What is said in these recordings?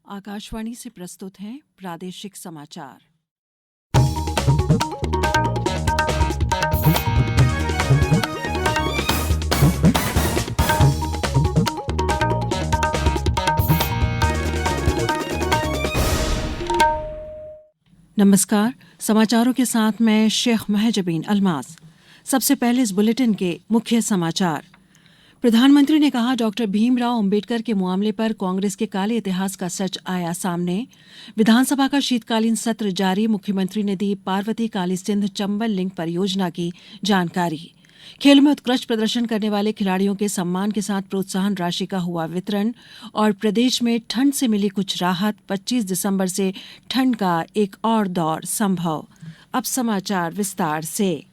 आकाशवाणी से प्रस्तुत हैं प्रादेशिक समाचार। नमस्कार, समाचारों के साथ मैं शेख महजबीन अल्मास। सबसे पहले इस बुलेटिन के मुख्य समाचार। प्रधानमंत्री ने कहा डॉक्टर भीमराव अंबेडकर के मामले पर कांग्रेस के काले इतिहास का सच आया सामने। विधानसभा का शीतकालीन सत्र जारी, मुख्यमंत्री ने दी पार्वती काली सिंध चंबल लिंक परियोजना की जानकारी। खेलों में उत्कृष्ट प्रदर्शन करने वाले खिलाड़ियों के सम्मान के साथ प्रोत्साहन राशि का हुआ वितरण। और प्रदेश में ठंड से मिली कुछ राहत, 25 दिसंबर से ठंड का एक और दौर संभव। अब समाचार विस्तार से।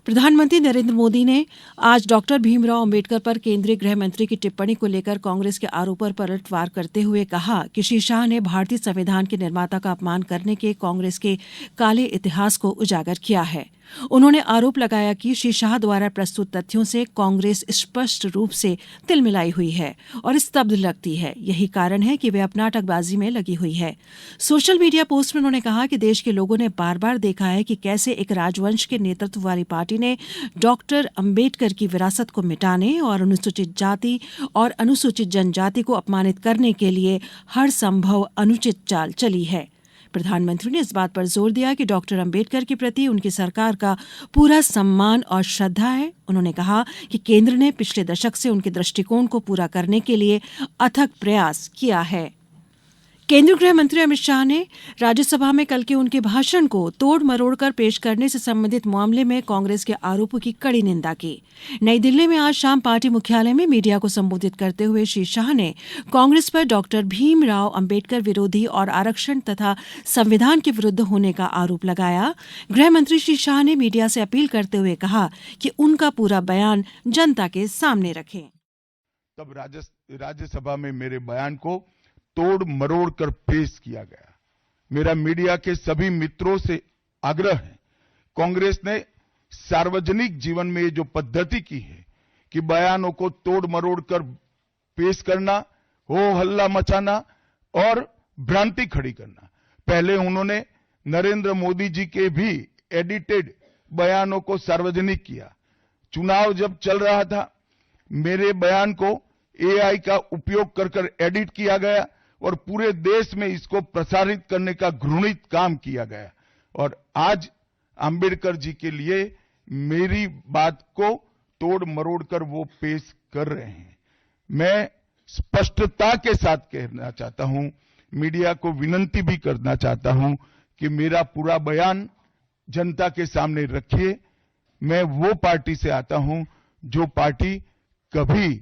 प्रधानमंत्री नरेंद्र मोदी ने आज डॉक्टर भीमराव अंबेडकर पर केंद्रीय गृह मंत्री की टिप्पणी को लेकर कांग्रेस के आरोपों पर पलटवार करते हुए कहा कि श्री शाह ने भारतीय संविधान के निर्माता का अपमान करने के कांग्रेस के काले इतिहास को उजागर किया है। उन्होंने आरोप लगाया कि श्री शाह द्वारा प्रस्तुत तथ्यों से कांग्रेस स्पष्ट रूप से तिलमिलाई हुई है और स्तब्ध लगती है। यही कारण है कि वे अब नाटकबाजी में लगी हुई है। सोशल मीडिया पोस्ट में उन्होंने कहा कि देश के लोगों ने बार बार देखा है कि कैसे एक राजवंश के नेतृत्व वाली पार्टी ने डॉक्टर अंबेडकर की विरासत को मिटाने और अनुसूचित जाति और अनुसूचित जनजाति को अपमानित करने के लिए हर संभव अनुचित चाल चली है। प्रधानमंत्री ने इस बात पर जोर दिया कि डॉक्टर अंबेडकर के प्रति उनकी सरकार का पूरा सम्मान और श्रद्धा है। उन्होंने कहा कि केंद्र ने पिछले दशक से उनके दृष्टिकोण को पूरा करने के लिए अथक प्रयास किया है। केंद्रीय गृह मंत्री अमित शाह ने राज्यसभा में कल के उनके भाषण को तोड़ मरोड़ कर पेश करने से संबंधित मामले में कांग्रेस के आरोपों की कड़ी निंदा की। नई दिल्ली में आज शाम पार्टी मुख्यालय में मीडिया को संबोधित करते हुए श्री शाह ने कांग्रेस पर डॉक्टर भीमराव अंबेडकर विरोधी और आरक्षण तथा संविधान के विरुद्ध होने का आरोप लगाया। गृह मंत्री श्री शाह ने मीडिया से अपील करते हुए कहा कि उनका पूरा बयान जनता के सामने रखें। तब राज्यसभा में मेरे बयान को तोड़ मरोड़ कर पेश किया गया। मेरा मीडिया के सभी मित्रों से आग्रह है, कांग्रेस ने सार्वजनिक जीवन में जो पद्धति की है कि बयानों को तोड़ मरोड़ कर पेश करना, हो हल्ला मचाना और भ्रांति खड़ी करना। पहले उन्होंने नरेंद्र मोदी जी के भी एडिटेड बयानों को सार्वजनिक किया। चुनाव जब चल रहा था, मेरे बयान को एआई का उपयोग कर एडिट किया गया और पूरे देश में इसको प्रसारित करने का घृणित काम किया गया। और आज अंबेडकर जी के लिए मेरी बात को तोड़ मरोड़ कर वो पेश कर रहे हैं। मैं स्पष्टता के साथ कहना चाहता हूं, मीडिया को विनती भी करना चाहता हूं कि मेरा पूरा बयान जनता के सामने रखिए। मैं वो पार्टी से आता हूं जो पार्टी कभी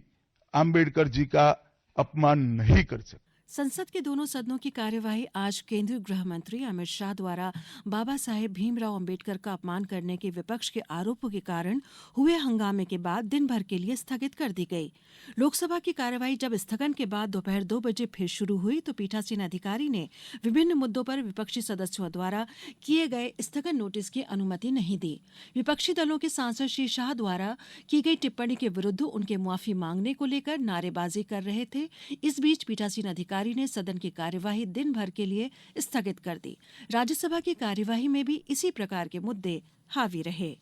अंबेडकर जी का अपमान नहीं कर सकती। संसद के दोनों सदनों की कार्यवाही आज केंद्रीय गृह मंत्री अमित शाह द्वारा बाबा साहेब भीमराव अंबेडकर का अपमान करने के विपक्ष के आरोपों के कारण हुए हंगामे के बाद दिन भर के लिए स्थगित कर दी गई। लोकसभा की कार्यवाही जब स्थगन के बाद दोपहर 2 बजे फिर शुरू हुई तो पीठासीन अधिकारी ने विभिन्न मुद्दों पर विपक्षी सदस्यों द्वारा किए गए स्थगन नोटिस की अनुमति नहीं दी। विपक्षी दलों के सांसद श्री शाह द्वारा की गई टिप्पणी के विरुद्ध उनके माफी मांगने को लेकर नारेबाजी कर रहे थे। इस बीच पीठासीन अधिकारी ने सदन की कार्यवाही दिन भर के लिए स्थगित कर दी। राज्यसभा की कार्यवाही में भी इसी प्रकार के मुद्दे हावी रहे।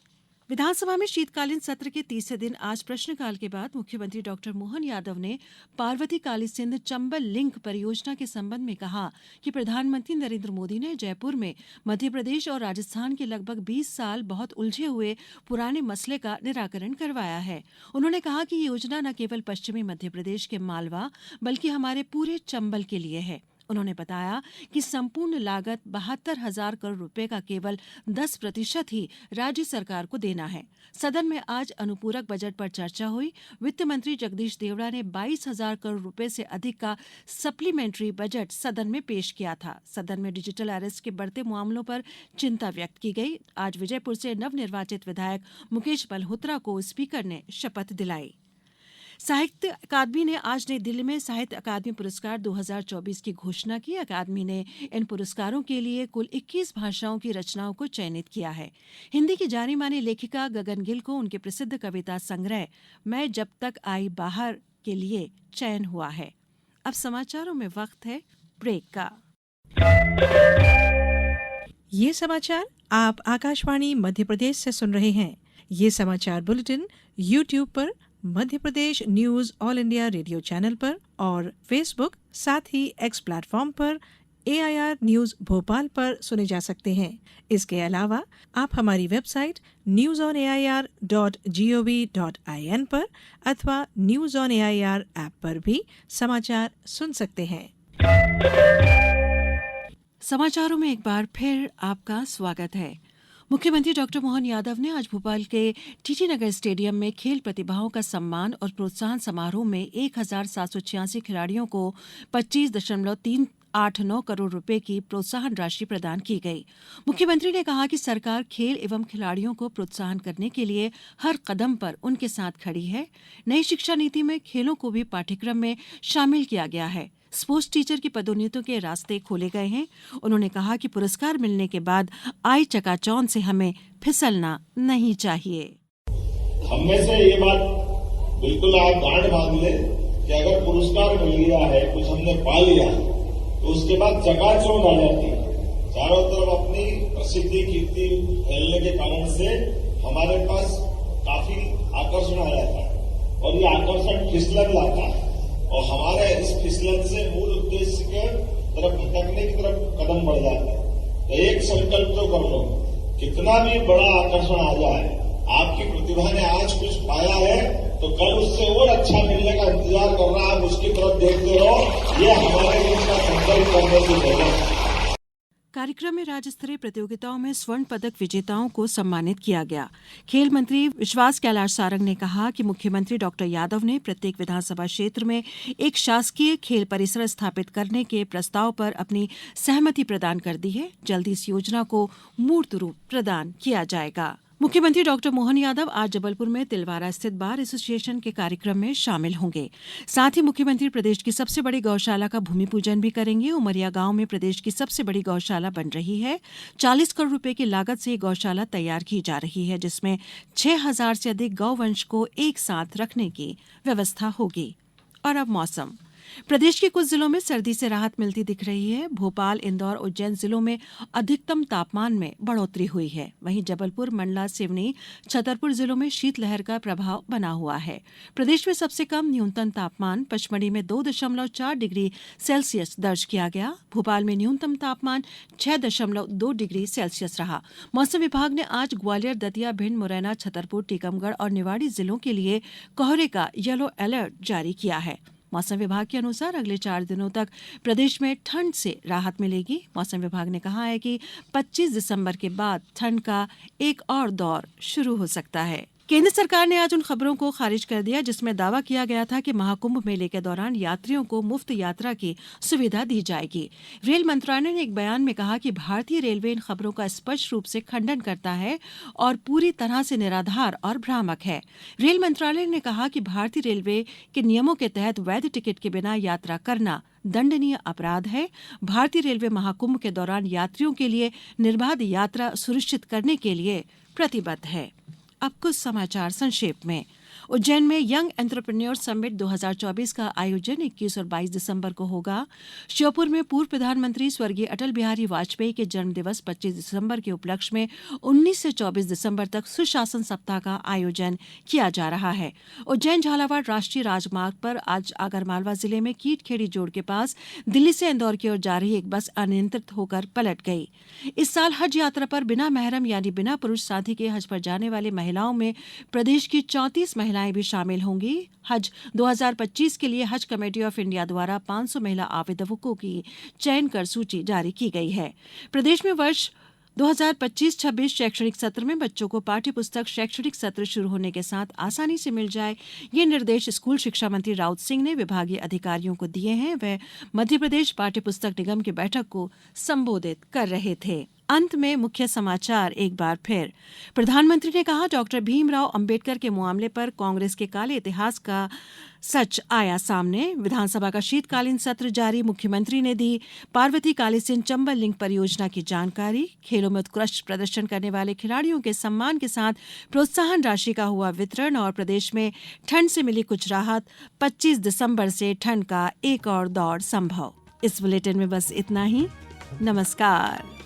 विधानसभा में शीतकालीन सत्र के तीसरे दिन आज प्रश्नकाल के बाद मुख्यमंत्री डॉक्टर मोहन यादव ने पार्वती काली सिंध चंबल लिंक परियोजना के संबंध में कहा कि प्रधानमंत्री नरेंद्र मोदी ने जयपुर में मध्य प्रदेश और राजस्थान के लगभग 20 साल बहुत उलझे हुए पुराने मसले का निराकरण करवाया है। उन्होंने कहा कि ये योजना न केवल पश्चिमी मध्य प्रदेश के मालवा बल्कि हमारे पूरे चंबल के लिए है। उन्होंने बताया कि संपूर्ण लागत 72,000 करोड़ रुपए का केवल 10% ही राज्य सरकार को देना है। सदन में आज अनुपूरक बजट पर चर्चा हुई। वित्त मंत्री जगदीश देवड़ा ने 22,000 करोड़ रुपए से अधिक का सप्लीमेंट्री बजट सदन में पेश किया था। सदन में डिजिटल अरेस्ट के बढ़ते मामलों पर चिंता व्यक्त की गई। आज विजयपुर से नवनिर्वाचित विधायक मुकेश मल्होत्रा को स्पीकर ने शपथ दिलाई। साहित्य अकादमी ने आज नई दिल्ली में साहित्य अकादमी पुरस्कार 2024 की घोषणा की। अकादमी ने इन पुरस्कारों के लिए कुल 21 भाषाओं की रचनाओं को चयनित किया है। हिंदी की जानी मानी लेखिका गगन गिल को उनके प्रसिद्ध कविता संग्रह मैं जब तक आई बाहर के लिए चयन हुआ है। अब समाचारों में वक्त है ब्रेक का। ये समाचार आप आकाशवाणी मध्य प्रदेश से सुन रहे हैं। ये समाचार बुलेटिन YouTube पर, Madhya Pradesh news All India Radio channel पर और फेसबुक साथ ही X प्लेटफॉर्म पर AIR न्यूज भोपाल पर सुने जा सकते हैं। इसके अलावा आप हमारी वेबसाइट newsonair.gov.in पर अथवा न्यूज ऑन AIR ऐप पर भी समाचार सुन सकते हैं। समाचारों में एक बार फिर आपका स्वागत है। मुख्यमंत्री डॉक्टर मोहन यादव ने आज भोपाल के टीटी नगर स्टेडियम में खेल प्रतिभाओं का सम्मान और प्रोत्साहन समारोह में 1,786 खिलाड़ियों को 25.389 करोड़ रुपए की प्रोत्साहन राशि प्रदान की गई। मुख्यमंत्री ने कहा कि सरकार खेल एवं खिलाड़ियों को प्रोत्साहन करने के लिए हर कदम पर उनके साथ खड़ी है। नई शिक्षा नीति में खेलों को भी पाठ्यक्रम में शामिल किया गया है। स्पोर्ट्स टीचर की पदोन्नतियों के रास्ते खोले गए हैं। उन्होंने कहा कि पुरस्कार मिलने के बाद आई चकाचौंध से हमें फिसलना नहीं चाहिए। हम में से ये बात बिल्कुल आप गांठ बांध ले कि अगर पुरस्कार मिल गया है, कुछ हमने पा लिया है, तो उसके बाद चकाचौंध आ जाती है। चारों तरफ अपनी प्रसिद्धि कीर्ति फैलने के कारण से हमारे पास काफी आकर्षण आ जाता है और ये आकर्षण फिसलन लाता है और हमारे इस फिसलन से मूल उद्देश्य के तरफ भटकने की तरफ कदम बढ़ जाते हैं। तो एक संकल्प तो कर लो, कितना भी बड़ा आकर्षण आ जाए, आपकी प्रतिभा ने आज कुछ पाया है तो कल उससे और अच्छा मिलने का इंतजार कर रहा है, आप उसकी तरफ देखते रहो। ये हमारे लिए इसका संकल्प करने की जरूरत है। कार्यक्रम में राज्य स्तरीय प्रतियोगिताओं में स्वर्ण पदक विजेताओं को सम्मानित किया गया। खेल मंत्री विश्वास कैलाश सारंग ने कहा कि मुख्यमंत्री डॉक्टर यादव ने प्रत्येक विधानसभा क्षेत्र में एक शासकीय खेल परिसर स्थापित करने के प्रस्ताव पर अपनी सहमति प्रदान कर दी है। जल्दी इस योजना को मूर्त रूप प्रदान किया जाएगा। मुख्यमंत्री डॉक्टर मोहन यादव आज जबलपुर में तिलवारा स्थित बार एसोसिएशन के कार्यक्रम में शामिल होंगे। साथ ही मुख्यमंत्री प्रदेश की सबसे बड़ी गौशाला का भूमि पूजन भी करेंगे। उमरिया गांव में प्रदेश की सबसे बड़ी गौशाला बन रही है। 40 करोड़ रुपए की लागत से ये गौशाला तैयार की जा रही है, जिसमें 6,000 से अधिक गौवंश को एक साथ रखने की व्यवस्था होगी। और अब मौसम। प्रदेश के कुछ जिलों में सर्दी से राहत मिलती दिख रही है। भोपाल, इंदौर, उज्जैन जिलों में अधिकतम तापमान में बढ़ोतरी हुई है। वहीं जबलपुर, मंडला, सिवनी, छतरपुर जिलों में शीतलहर का प्रभाव बना हुआ है। प्रदेश में सबसे कम न्यूनतम तापमान पचमढ़ी में 2.4 डिग्री सेल्सियस दर्ज किया गया। भोपाल में न्यूनतम तापमान 6.2 डिग्री सेल्सियस रहा। मौसम विभाग ने आज ग्वालियर, दतिया, भिंड, मुरैना, छतरपुर, टीकमगढ़ और निवाड़ी जिलों के लिए कोहरे का येलो अलर्ट जारी किया है। मौसम विभाग के अनुसार अगले 4 दिनों तक प्रदेश में ठंड से राहत मिलेगी। मौसम विभाग ने कहा है कि 25 दिसंबर के बाद ठंड का एक और दौर शुरू हो सकता है। केंद्र सरकार ने आज उन खबरों को खारिज कर दिया जिसमें दावा किया गया था कि महाकुंभ मेले के दौरान यात्रियों को मुफ्त यात्रा की सुविधा दी जाएगी। रेल मंत्रालय ने एक बयान में कहा कि भारतीय रेलवे इन खबरों का स्पष्ट रूप से खंडन करता है और पूरी तरह से निराधार और भ्रामक है। रेल मंत्रालय ने कहा कि भारतीय रेलवे के नियमों के तहत वैध टिकट के बिना यात्रा करना दंडनीय अपराध है। भारतीय रेलवे महाकुंभ के दौरान यात्रियों के लिए निर्बाध यात्रा सुनिश्चित करने के लिए प्रतिबद्ध है। अब कुछ समाचार संक्षेप में। उज्जैन में यंग एंटरप्रेन्योर समिट 2024 का आयोजन 21 और 22 दिसंबर को होगा। श्योपुर में पूर्व प्रधानमंत्री स्वर्गीय अटल बिहारी वाजपेयी के जन्मदिवस 25 दिसंबर के उपलक्ष्य में 19 से 24 दिसंबर तक सुशासन सप्ताह का आयोजन किया जा रहा है। उज्जैन झालावाड़ राष्ट्रीय राजमार्ग पर आज आगरमालवा जिले में कीटखेड़ी जोड़ के पास दिल्ली से इंदौर की ओर जा रही एक बस अनियंत्रित होकर पलट गई। इस साल हज यात्रा पर बिना महरम यानी बिना पुरुष साथी के हज पर जाने वाली महिलाओं में प्रदेश की 34 महिलाएं भी शामिल होंगी। हज 2025 के लिए हज कमेटी ऑफ इंडिया द्वारा 500 महिला आवेदकों की चयन कर सूची जारी की गई है। प्रदेश में वर्ष 2025-26 शैक्षणिक सत्र में बच्चों को पाठ्य पुस्तक शैक्षणिक सत्र शुरू होने के साथ आसानी से मिल जाए, ये निर्देश स्कूल शिक्षा मंत्री राउत सिंह ने विभागीय अधिकारियों को दिए हैं। वह मध्य प्रदेश पाठ्य पुस्तक निगम की बैठक को संबोधित कर रहे थे। अंत में मुख्य समाचार एक बार फिर। प्रधानमंत्री ने कहा डॉक्टर भीमराव अंबेडकर के मामले पर कांग्रेस के काले इतिहास का सच आया सामने। विधानसभा का शीतकालीन सत्र जारी, मुख्यमंत्री ने दी पार्वती कालीसिंध चंबल लिंक परियोजना की जानकारी। खेलों में उत्कृष्ट प्रदर्शन करने वाले खिलाड़ियों के सम्मान के साथ प्रोत्साहन राशि का हुआ वितरण। और प्रदेश में ठंड से मिली कुछ राहत, 25 दिसंबर से ठंड का एक और दौर संभव। इस बुलेटिन में बस इतना ही। नमस्कार।